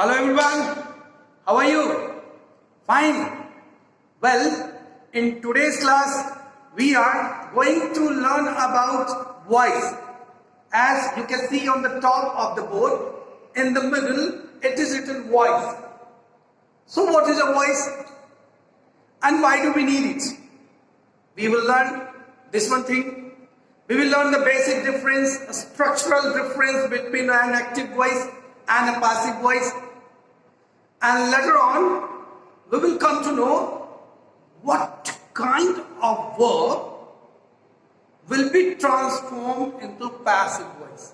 Hello everyone, how are you? Fine. Well, in today's class, we are going to learn about voice. As you can see on the top of the board, in the middle, it is written voice. So what is a voice? And why do we need it? We will learn this one thing. We will learn the basic difference, a structural difference between an active voice and a passive voice. And later on, we will come to know what kind of verb will be transformed into passive voice.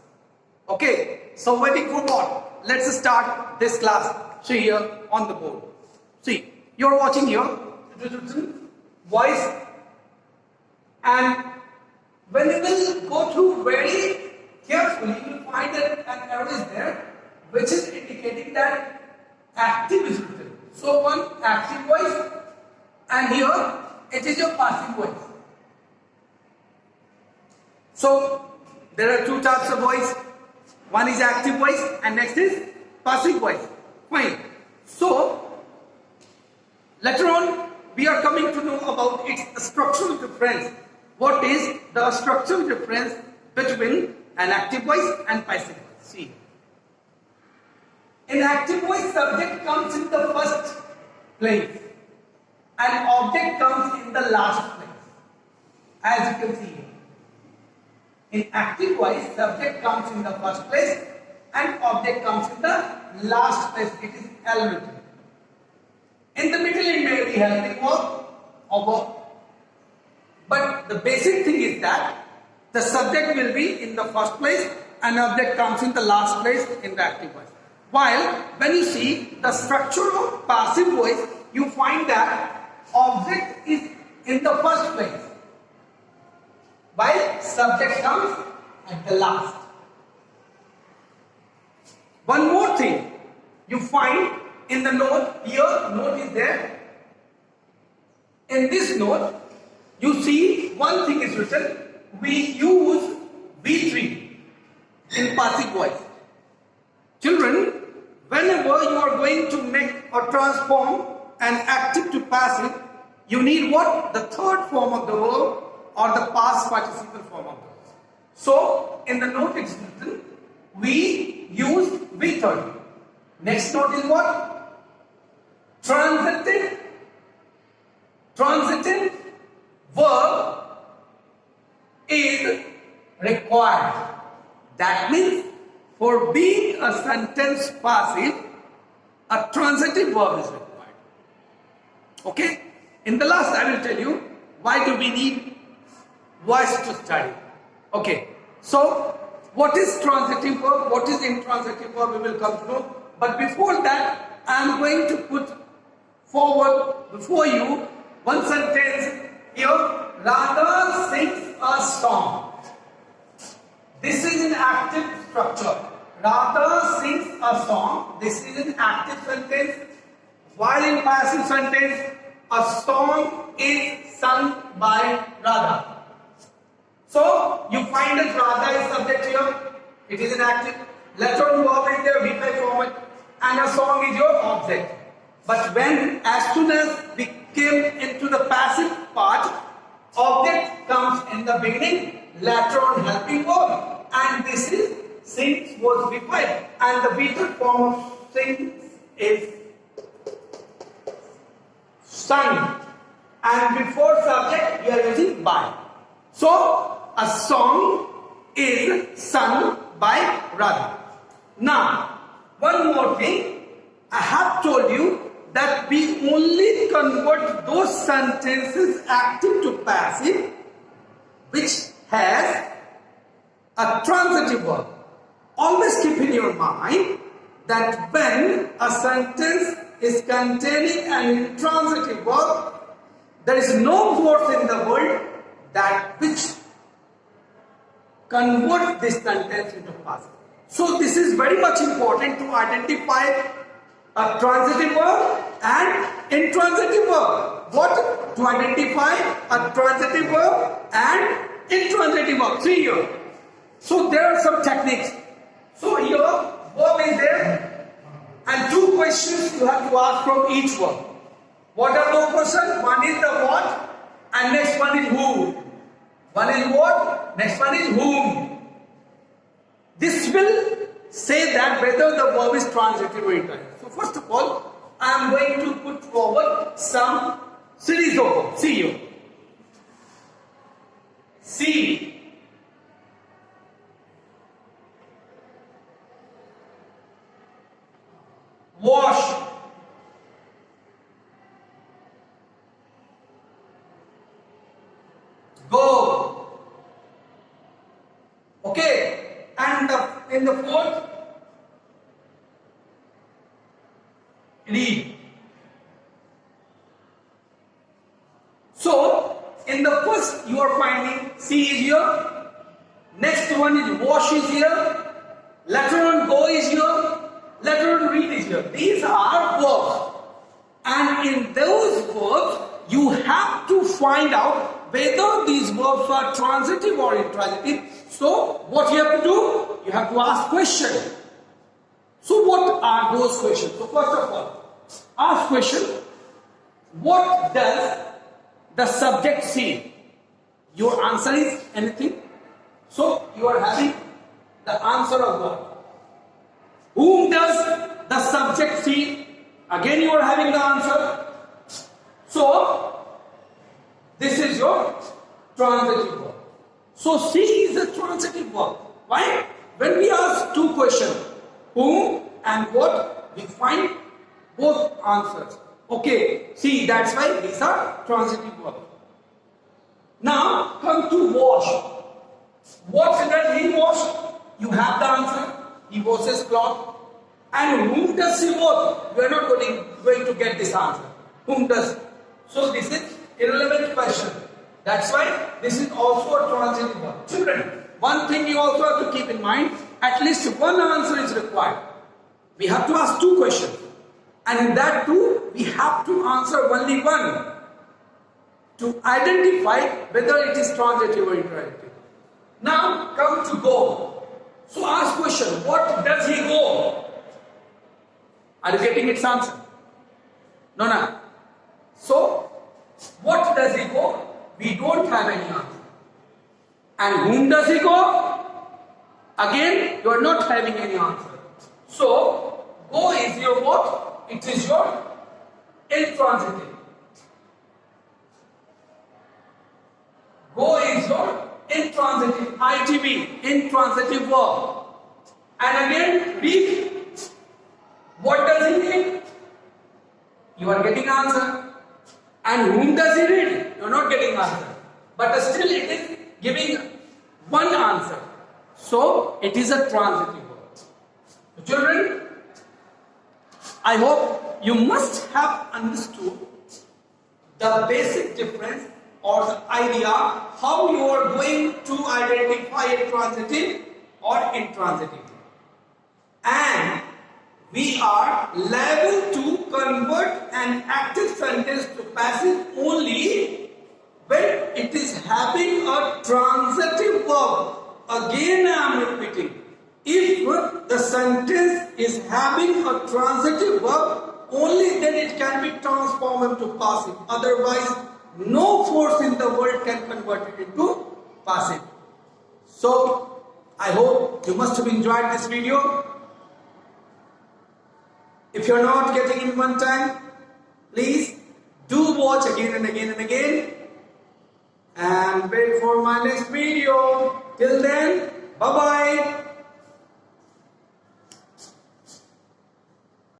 Okay, so waiting for what? Let's start this class. See here on the board. See, you're watching here, it is written voice, and when you will go through very carefully, you will find that an arrow is there which is indicating that active is written. So one active voice, and here it is your passive voice. So there are two types of voice. One is active voice and next is passive voice. Fine. So later on we are coming to know about its structural difference. What is the structural difference between an active voice and passive voice? See. In active voice, subject comes in the first place and object comes in the last place. As you can see here. In active voice, subject comes in the first place and object comes in the last place. It is elementary. In the middle, it may be helping verb or verb. But the basic thing is that the subject will be in the first place and object comes in the last place in the active voice. While when you see the structure of passive voice, you find that object is in the first place, while subject comes at the last. One more thing you find in the note, here note is there. In this note, you see one thing is written, we use V3 in passive voice. Children, whenever you are going to make or transform an active to passive, you need what? The third form of the verb or the past participle form of the verb. So, in the note it's written, we use V30. Next note is what? Transitive verb is required. That means for being a sentence passive, a transitive verb is required. Okay? In the last I will tell you why do we need voice to study. Okay. So what is transitive verb? What is intransitive verb? We will come to know. But before that, I am going to put forward before you one sentence here. Radha sings a song. This is an active structure. Radha sings a song. This is an active sentence. While in passive sentence, a song is sung by Radha. So you find that Radha is subject here. It is an active. Later on verb is there, V5 format, and a song is your object. But when, as soon as we came into the passive part, object comes in the beginning, later on helping verb, and this is sings was V5, and the V3 form of sings is sung, and before subject we are using by. So a song is sung by Radha. Now one more thing, I have told you that we only convert those sentences active to passive which has a transitive verb. Always keep in your mind that when a sentence is containing an intransitive verb, there is no force in the world that which converts this sentence into passive. So this is very much important to identify a transitive verb and intransitive verb. What? To identify a transitive verb and intransitive verb. See here. So there are some techniques. So here verb is there And 2 questions you have to ask from each verb. What are those questions? One is the what, and next one is who. One is what, next one is whom. This will say that whether the verb is transitive or intransitive. So first of all, I am going to put forward some series of verbs. See you. See. Wash. Go. Okay. And in the fourth, read. So, in the first you are finding see is here, next one is wash is here, later on go is here, later on read is here. These are verbs, and in those verbs you have to find out whether these verbs are transitive or intransitive. So what you have to do? You have to ask questions. So what are those questions? So first of all, ask question, what does the subject see? Your answer is anything. So you are having the answer of what? Whom does the subject see? Again you are having the answer. So this is your transitive verb. So see is a transitive verb. Why? When we ask 2 questions, whom and what, we find both answers. Okay, see, that's why these are transitive verbs. Now come to wash. What does he wash? You have the answer. He washes cloth. And whom does he wash? You are not going to get this answer. Whom does? So this is irrelevant question. That's why this is also a transitive verb. Children, one thing you also have to keep in mind, at least one answer is required. We have to ask 2 questions. And in that 2, we have to answer only one to identify whether it is transitive or intransitive. Now come to go. So ask question, what does he go? Are you getting its answer? No. So what does he go? We don't have any answer. And whom does he go? Again, you are not having any answer. So go is your what? It is your intransitive. Go is your intransitive, ITV, intransitive verb. And again, read. What does he read? You are getting answer. And whom does he read? You are not getting answer. But still it is giving one answer. So it is a transitive verb. Children, I hope you must have understood the basic difference or the idea how you are going to identify a transitive or intransitive. And we are liable to convert an active sentence to passive only when it is having a transitive verb. Again I am repeating. If the sentence is having a transitive verb, only then it can be transformed into passive. Otherwise, no force in the world can convert it into passive. So, I hope you must have enjoyed this video. If you are not getting in one time, please do watch again and again and again. And wait for my next video. Till then, bye-bye.